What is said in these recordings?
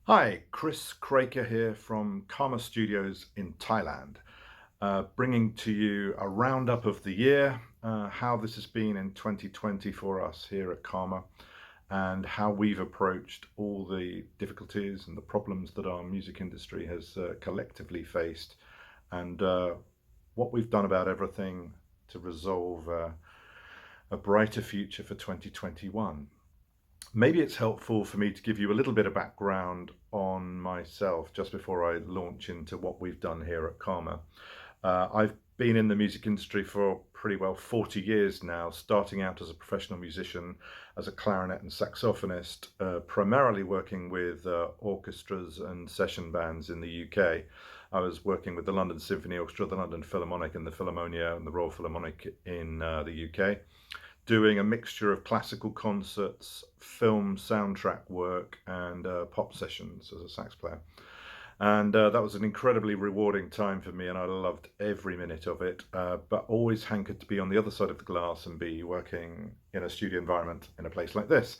Hi, Craker here from Karma Studios in Thailand, bringing to you a roundup of the year, how this has been in 2020 for us here at Karma, and how we've approached all the difficulties and the problems that our music industry has collectively faced, and what we've done about everything to resolve a brighter future for 2021. Maybe it's helpful for me to give you a little bit of background on myself just before I launch into what we've done here at Karma. I've been in the music industry for pretty well 40 years now, starting out as a professional musician, as a clarinet and saxophonist, primarily working with orchestras and session bands in the UK. I was working with the London Symphony Orchestra, the London Philharmonic, and the Philharmonia and the Royal Philharmonic in the UK, doing a mixture of classical concerts, film soundtrack work, and pop sessions as a sax player. And that was an incredibly rewarding time for me, and I loved every minute of it, but always hankered to be on the other side of the glass and be working in a studio environment in a place like this.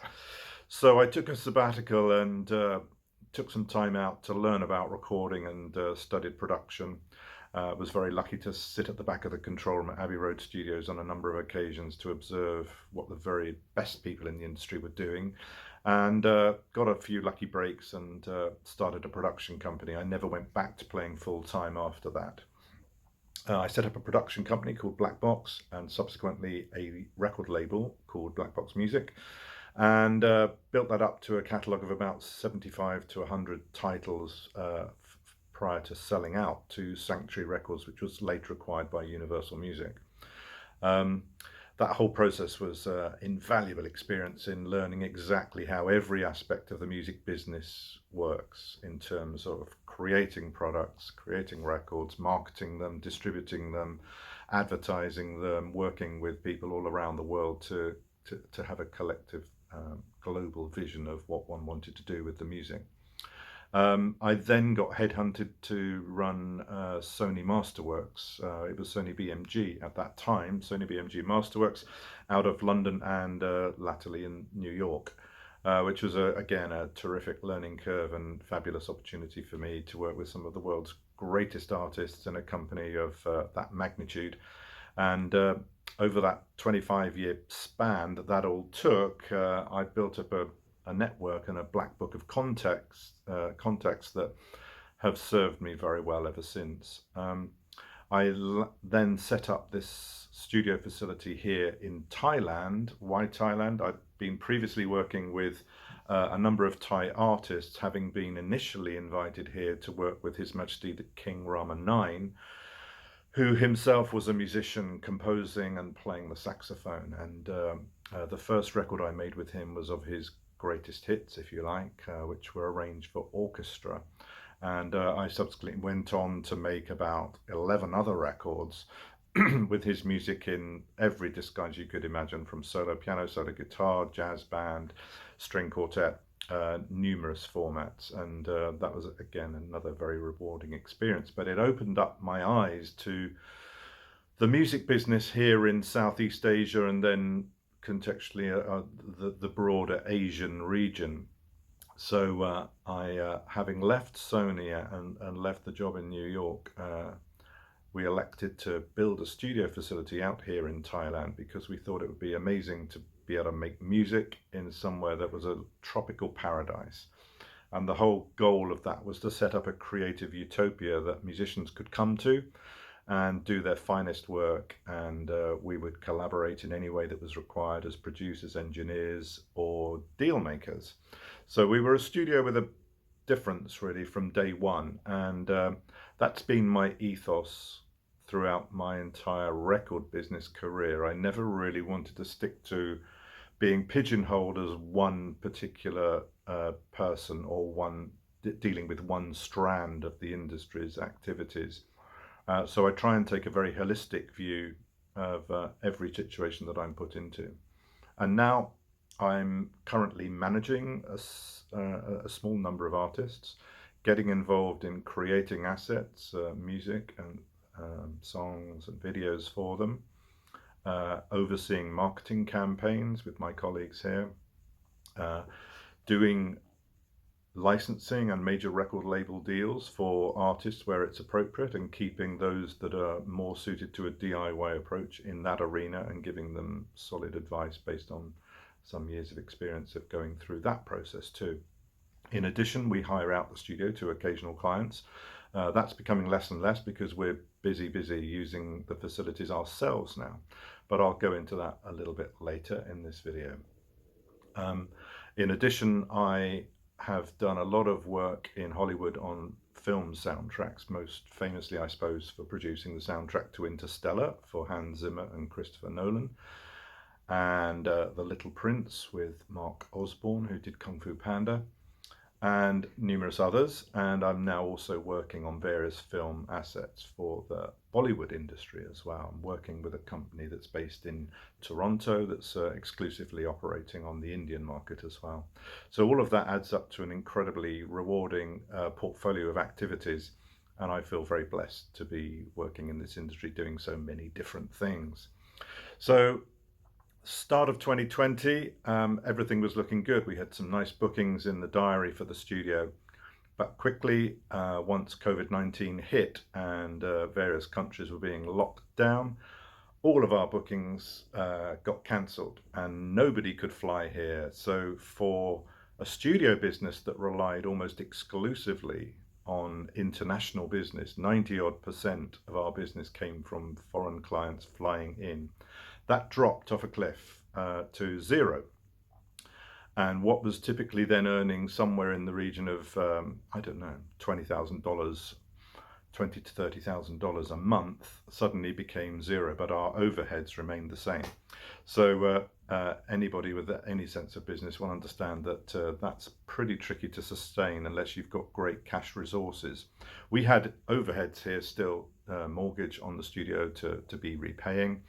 So I took a sabbatical and took some time out to learn about recording and studied production. Was very lucky to sit at the back of the control room at Abbey Road Studios on a number of occasions to observe what the very best people in the industry were doing, and got a few lucky breaks and started a production company. I never went back to playing full time after that. I set up a production company called Black Box and subsequently a record label called Black Box Music, and built that up to a catalogue of about 75 to 100 titles prior to selling out to Sanctuary Records, which was later acquired by Universal Music. Um, that whole process was invaluable experience in learning exactly how every aspect of the music business works in terms of creating products, creating records, marketing them, distributing them, advertising them, working with people all around the world to have a collective global vision of what one wanted to do with the music. I then got headhunted to run Sony Masterworks. It was Sony BMG at that time, Sony BMG Masterworks, out of London and latterly in New York, which was, again, a terrific learning curve and fabulous opportunity for me to work with some of the world's greatest artists in a company of that magnitude. And over that 25-year span that all took, I built up a network and a black book of contacts that have served me very well ever since. Then set up this studio facility here in Thailand. Why Thailand? I'd been previously working with a number of Thai artists, having been initially invited here to work with His Majesty the King Rama IX, who himself was a musician composing and playing the saxophone. And the first record I made with him was of his greatest hits, if you like, which were arranged for orchestra. And I subsequently went on to make about 11 other records with his music in every disguise you could imagine, from solo piano, solo guitar, jazz band, string quartet, numerous formats. And that was, again, another very rewarding experience. But it opened up my eyes to the music business here in Southeast Asia, and then contextually the broader Asian region. So having left Sony and left the job in New York, we elected to build a studio facility out here in Thailand because we thought it would be amazing to be able to make music in somewhere that was a tropical paradise. And the whole goal of that was to set up a creative utopia that musicians could come to and do their finest work, and we would collaborate in any way that was required as producers, engineers, or deal makers. So we were a studio with a difference really from day one, and that's been my ethos throughout my entire record business career. I never really wanted to stick to being pigeonholed as one particular person or dealing with one strand of the industry's activities. So I try and take a very holistic view of every situation that I'm put into. And now I'm currently managing a small number of artists, getting involved in creating assets, music and songs and videos for them, overseeing marketing campaigns with my colleagues here, doing licensing and major record label deals for artists where it's appropriate, and keeping those that are more suited to a DIY approach in that arena and giving them solid advice based on some years of experience of going through that process too. In addition, we hire out the studio to occasional clients. That's becoming less and less because we're busy using the facilities ourselves now, but I'll go into that a little bit later in this video. In addition, I have done a lot of work in Hollywood on film soundtracks, most famously, I suppose, for producing the soundtrack to Interstellar for Hans Zimmer and Christopher Nolan, and The Little Prince with Mark Osborne, who did Kung Fu Panda, and numerous others. And I'm now also working on various film assets for the Bollywood industry as well. I'm working with a company that's based in Toronto that's exclusively operating on the Indian market as well. So all of that adds up to an incredibly rewarding portfolio of activities, and I feel very blessed to be working in this industry doing so many different things. So start of 2020, everything was looking good. We had some nice bookings in the diary for the studio, but quickly, once COVID-19 hit and various countries were being locked down, all of our bookings got cancelled and nobody could fly here. So for a studio business that relied almost exclusively on international business, 90% of our business came from foreign clients flying in. That dropped off a cliff to zero. And what was typically then earning somewhere in the region of, I don't know, $20,000, $20,000 to $30,000 a month suddenly became zero, but our overheads remained the same. So anybody with any sense of business will understand that that's pretty tricky to sustain unless you've got great cash resources. We had overheads here still, mortgage on the studio to be repaying.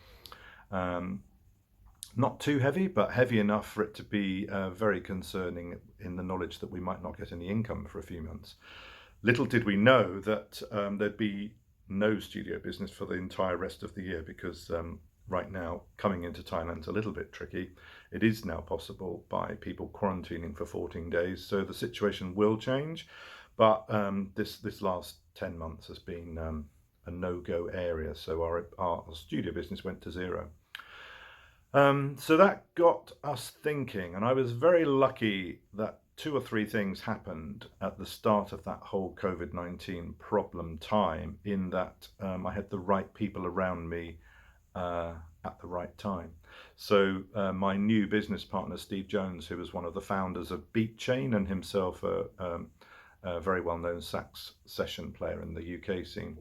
Not too heavy, but heavy enough for it to be very concerning in the knowledge that we might not get any income for a few months. Little did we know that there'd be no studio business for the entire rest of the year, because right now coming into Thailand is a little bit tricky. It is now possible by people quarantining for 14 days, so the situation will change, but this last 10 months has been a no-go area, so our studio business went to zero. So that got us thinking, and I was very lucky that 2 or 3 things happened at the start of that whole COVID-19 problem time, in that I had the right people around me at the right time. So my new business partner, Steve Jones, who was one of the founders of Beat Chain and himself a very well-known sax session player in the UK scene,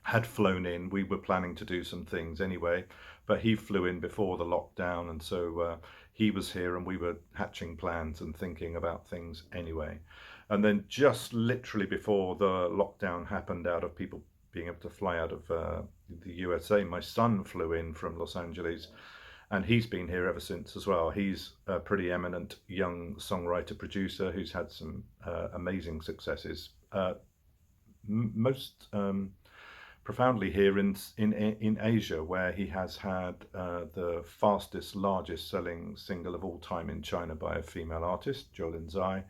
had flown in. We were planning to do some things anyway, but he flew in before the lockdown, and so he was here and we were hatching plans and thinking about things anyway. And then just literally before the lockdown happened, out of people being able to fly out of the USA, my son flew in from Los Angeles, and he's been here ever since as well. He's a pretty eminent young songwriter producer who's had some amazing successes, most profoundly here in Asia, where he has had the fastest, largest selling single of all time in China by a female artist, Jolin Zai,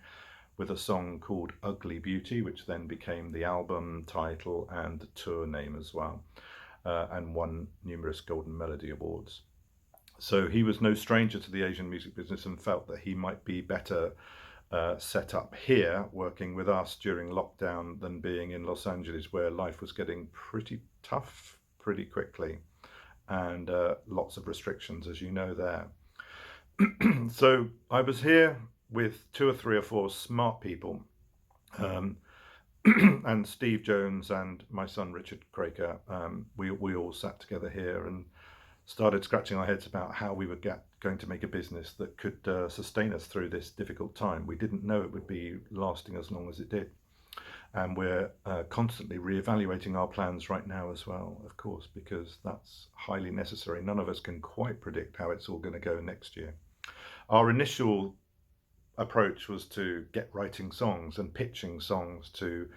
with a song called Ugly Beauty, which then became the album title and the tour name as well, and won numerous Golden Melody Awards. So he was no stranger to the Asian music business and felt that he might be better set up here working with us during lockdown than being in Los Angeles, where life was getting pretty tough pretty quickly, and lots of restrictions, as you know, there. So I was here with 2 or 3 or 4 smart people, and Steve Jones and my son Richard Craker. We all sat together here and started scratching our heads about how we were going to make a business that could sustain us through this difficult time. We didn't know it would be lasting as long as it did. And we're constantly reevaluating our plans right now as well, of course, because that's highly necessary. None of us can quite predict how it's all going to go next year. Our initial approach was to get writing songs and pitching songs to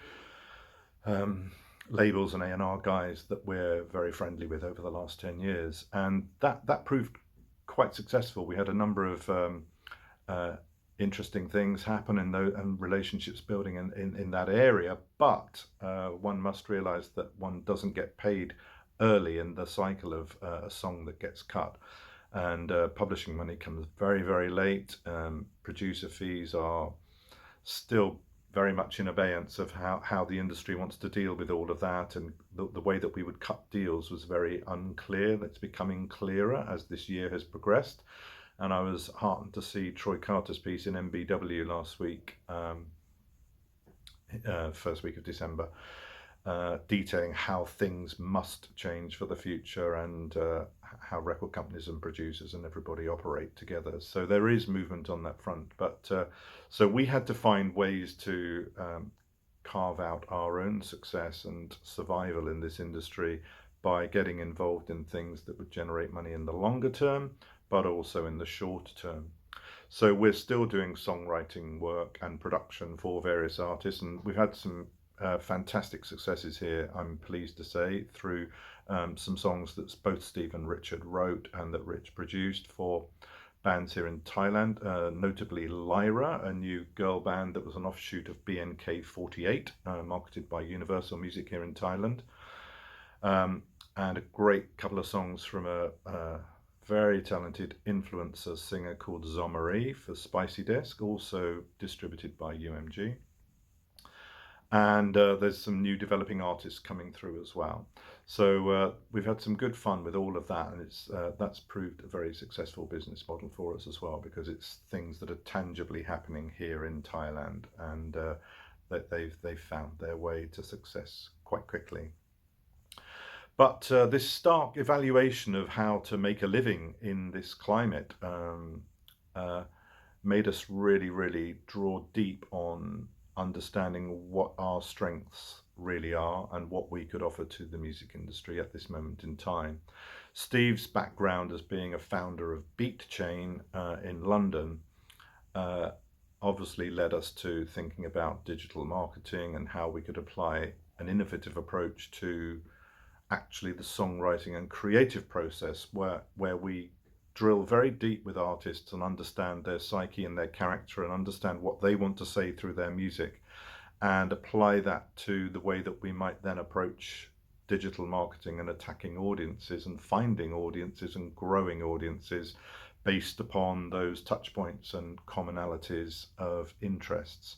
labels and A&R guys that we're very friendly with over the last 10 years, and that proved quite successful. We had a number of interesting things happen and relationships building in that area. But one must realize that one doesn't get paid early in the cycle of a song that gets cut. And publishing money comes very, very late. Producer fees are still very much in abeyance of how the industry wants to deal with all of that. And the way that we would cut deals was very unclear. That's becoming clearer as this year has progressed. And I was heartened to see Troy Carter's piece in MBW last week, first week of December, detailing how things must change for the future and how record companies and producers and everybody operate together. So there is movement on that front. But so we had to find ways to carve out our own success and survival in this industry by getting involved in things that would generate money in the longer term, but also in the short term. So we're still doing songwriting work and production for various artists, and we've had some fantastic successes here, I'm pleased to say, through some songs that both Steve and Richard wrote and that Rich produced for bands here in Thailand, notably Lyra, a new girl band that was an offshoot of BNK48, marketed by Universal Music here in Thailand. And a great couple of songs from a very talented influencer singer called Zomari for Spicy Desk, also distributed by UMG. And there's some new developing artists coming through as well. So we've had some good fun with all of that, and that's proved a very successful business model for us as well, because it's things that are tangibly happening here in Thailand, and that they've found their way to success quite quickly. But this stark evaluation of how to make a living in this climate made us really, really draw deep on understanding what our strengths really are and what we could offer to the music industry at this moment in time. Steve's background as being a founder of Beat Chain in London obviously led us to thinking about digital marketing and how we could apply an innovative approach to actually the songwriting and creative process, where we drill very deep with artists and understand their psyche and their character and understand what they want to say through their music, and apply that to the way that we might then approach digital marketing and attacking audiences and finding audiences and growing audiences based upon those touch points and commonalities of interests.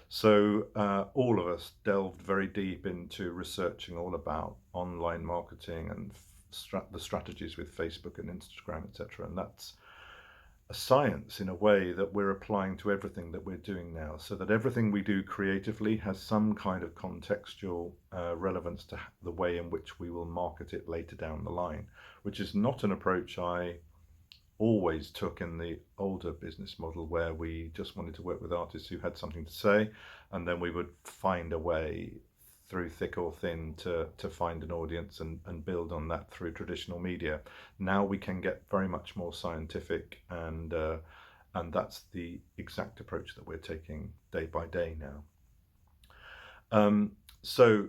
So all of us delved very deep into researching all about online marketing and the strategies with Facebook and Instagram, etc. And that's a science in a way that we're applying to everything that we're doing now, so that everything we do creatively has some kind of contextual relevance to the way in which we will market it later down the line, which is not an approach I always took in the older business model, where we just wanted to work with artists who had something to say, and then we would find a way through thick or thin to find an audience and build on that through traditional media. Now we can get very much more scientific, and that's the exact approach that we're taking day by day now. So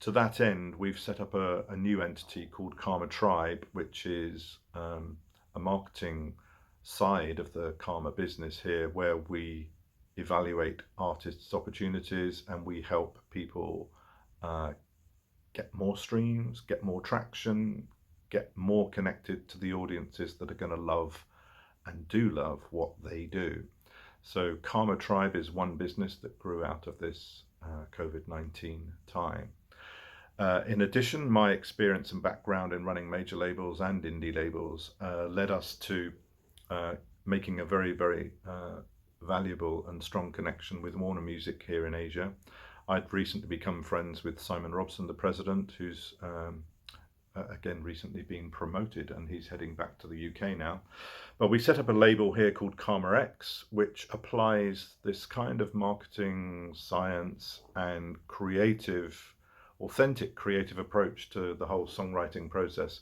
to that end, we've set up a new entity called Karma Tribe, which is a marketing side of the Karma business here, where we evaluate artists' opportunities and we help people get more streams, get more traction, get more connected to the audiences that are going to love and do love what they do. So Karma Tribe is one business that grew out of this COVID-19 time. In addition, my experience and background in running major labels and indie labels led us to making a very, very valuable and strong connection with Warner Music here in Asia. I'd recently become friends with Simon Robson, the president, who's again recently been promoted, and he's heading back to the UK now. But we set up a label here called Karma X, which applies this kind of marketing science and authentic creative approach to the whole songwriting process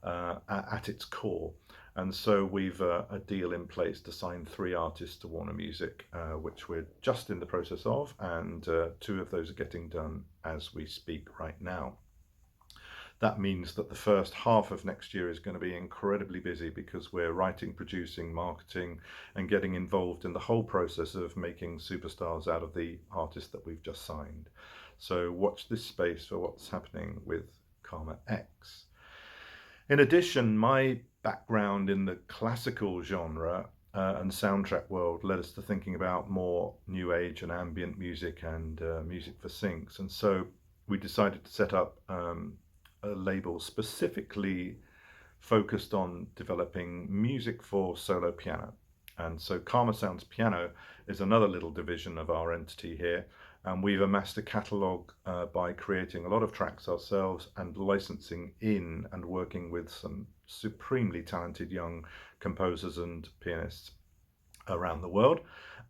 at its core. And so we've a deal in place to sign 3 artists to Warner Music, which we're just in the process of, and 2 of those are getting done as we speak right now. that means that the first half of next year is going to be incredibly busy because we're writing, producing, marketing, and getting involved in the whole process of making superstars out of the artists that we've just signed. So watch this space for what's happening with Karma X. In addition, my background in the classical genre and soundtrack world led us to thinking about more new age and ambient music and music for syncs. And so we decided to set up a label specifically focused on developing music for solo piano. And so Karma Sounds Piano is another little division of our entity here. And we've amassed a catalogue by creating a lot of tracks ourselves and licensing in and working with some supremely talented young composers and pianists around the world.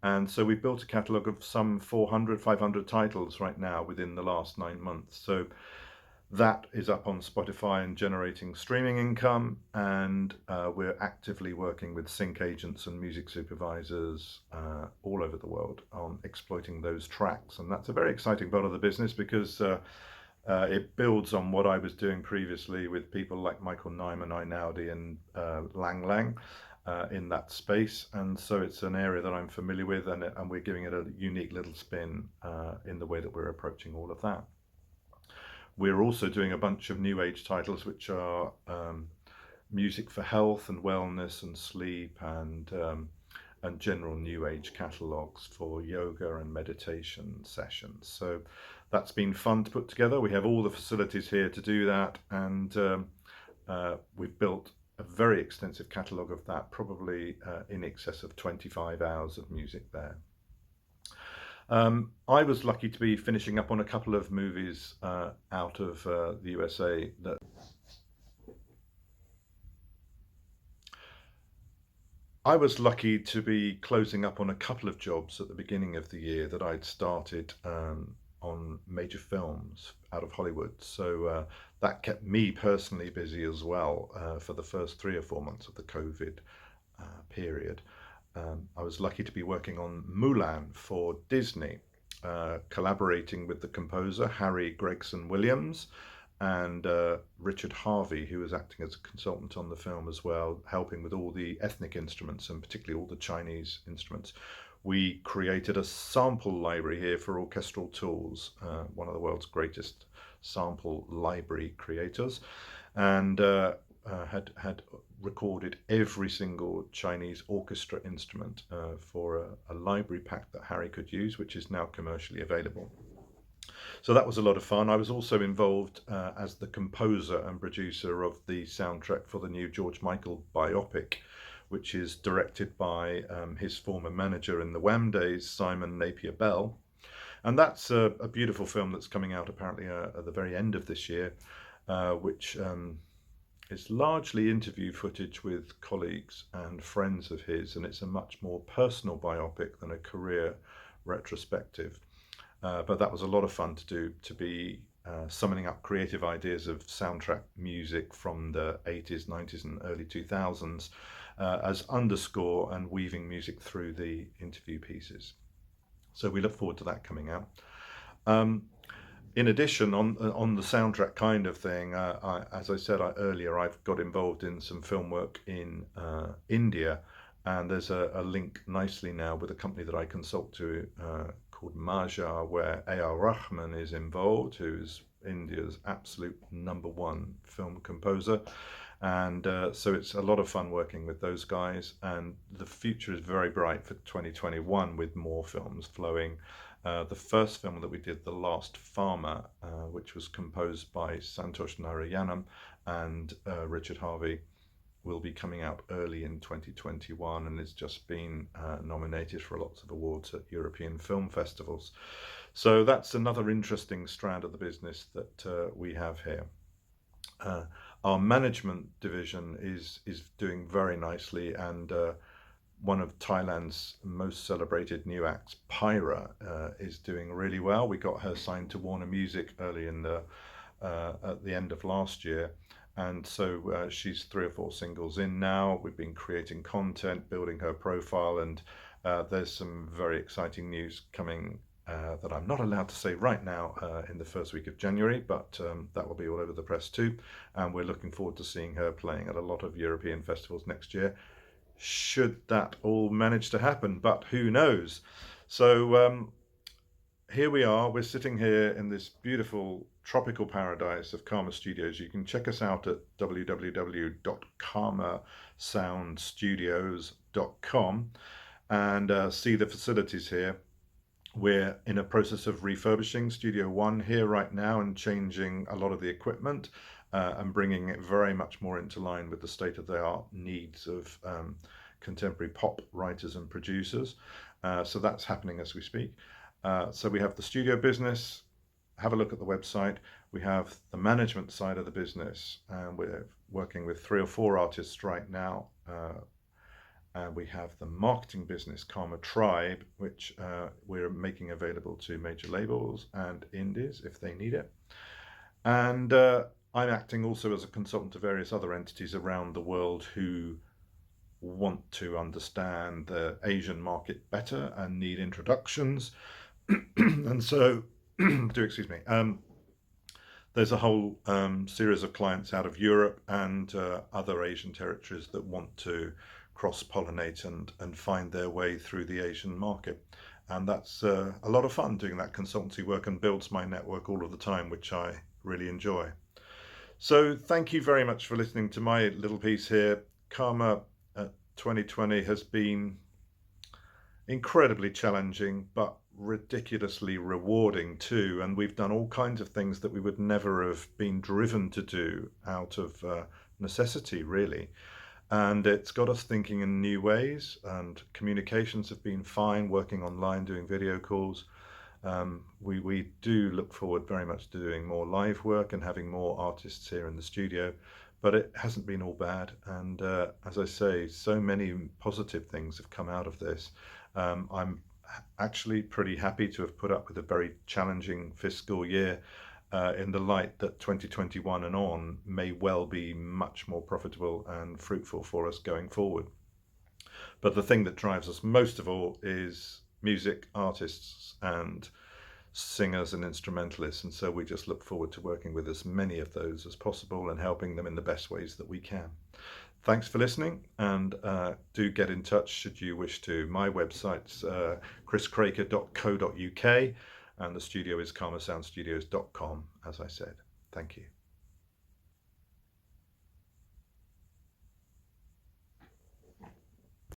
And so we've built a catalogue of some 400, 500 titles right now within the last 9 months. So that is up on Spotify and generating streaming income, and we're actively working with sync agents and music supervisors all over the world on exploiting those tracks. And that's a very exciting part of the business because it builds on what I was doing previously with people like Michael Nyman, Einaudi, and Lang Lang in that space. And so it's an area that I'm familiar with, and we're giving it a unique little spin in the way that we're approaching all of that. We're also doing a bunch of new age titles, which are music for health and wellness and sleep and general new age catalogues for yoga and meditation sessions. So that's been fun to put together. We have all the facilities here to do that, and we've built a very extensive catalogue of that, probably in excess of 25 hours of music there. I was lucky to be finishing up on a couple of movies out of the USA that I was lucky to be closing up on a couple of jobs at the beginning of the year that I'd started on major films out of Hollywood. So that kept me personally busy as well for the first 3 or 4 months of the COVID period. I was lucky to be working on Mulan for Disney, collaborating with the composer Harry Gregson Williams and Richard Harvey, who was acting as a consultant on the film as well, helping with all the ethnic instruments and particularly all the Chinese instruments. We created a sample library here for orchestral tools, one of the world's greatest sample library creators, and had recorded every single Chinese orchestra instrument for a library pack that Harry could use, which is now commercially available. So that was a lot of fun. I was also involved as the composer and producer of the soundtrack for the new George Michael biopic, which is directed by his former manager in the Wham days, Simon Napier Bell. And that's a beautiful film that's coming out apparently at the very end of this year, which it's largely interview footage with colleagues and friends of his, and it's a much more personal biopic than a career retrospective. But that was a lot of fun to do, to be summoning up creative ideas of soundtrack music from the 80s, 90s and early 2000s as underscore and weaving music through the interview pieces. So we look forward to that coming out. In addition, on the soundtrack kind of thing, as I said earlier, I've got involved in some film work in India, and there's a link nicely now with a company that I consult to called Maja, where A.R. Rahman is involved, who's India's absolute #1 film composer. And so it's a lot of fun working with those guys, and the future is very bright for 2021 with more films flowing. The first film that we did, The Last Farmer, which was composed by Santosh Narayanam and Richard Harvey, will be coming out early in 2021, and it's just been nominated for lots of awards at European film festivals. So that's another interesting strand of the business that we have here. Our management division is doing very nicely, and one of Thailand's most celebrated new acts, Pyra, is doing really well. We got her signed to Warner Music early in at the end of last year, and so she's 3 or 4 singles in now. We've been creating content, building her profile, and there's some very exciting news coming that I'm not allowed to say right now in the first week of January, but that will be all over the press too. And we're looking forward to seeing her playing at a lot of European festivals next year, should that all manage to happen, but who knows. So here we are, we're sitting here in this beautiful tropical paradise of Karma Studios. You can check us out at www.karmasoundstudios.com and see the facilities here. We're in a process of refurbishing Studio One here right now and changing a lot of the equipment and bringing it very much more into line with the state-of-the-art needs of contemporary pop writers and producers. So that's happening as we speak. So we have the studio business. Have a look at the website. We have the management side of the business, and we're working with 3 or 4 artists right now. And we have the marketing business, Karma Tribe, which we're making available to major labels and indies if they need it. And I'm acting also as a consultant to various other entities around the world who want to understand the Asian market better and need introductions. And so, excuse me, there's a whole series of clients out of Europe and other Asian territories that want to cross-pollinate and find their way through the Asian market. And that's a lot of fun doing that consultancy work and builds my network all of the time, which I really enjoy. So thank you very much for listening to my little piece here. Karma 2020 has been incredibly challenging, but ridiculously rewarding too. And we've done all kinds of things that we would never have been driven to do out of necessity, really. And it's got us thinking in new ways, and communications have been fine, working online, doing video calls. We do look forward very much to doing more live work and having more artists here in the studio, but it hasn't been all bad. And as I say, so many positive things have come out of this. I'm actually pretty happy to have put up with a very challenging fiscal year in the light that 2021 and on may well be much more profitable and fruitful for us going forward. But the thing that drives us most of all is music, artists and singers and instrumentalists, and so we just look forward to working with as many of those as possible and helping them in the best ways that we can. Thanks for listening, and do get in touch should you wish to. My website's chriscraker.co.uk, and the studio is karmasoundstudios.com, as I said. Thank you.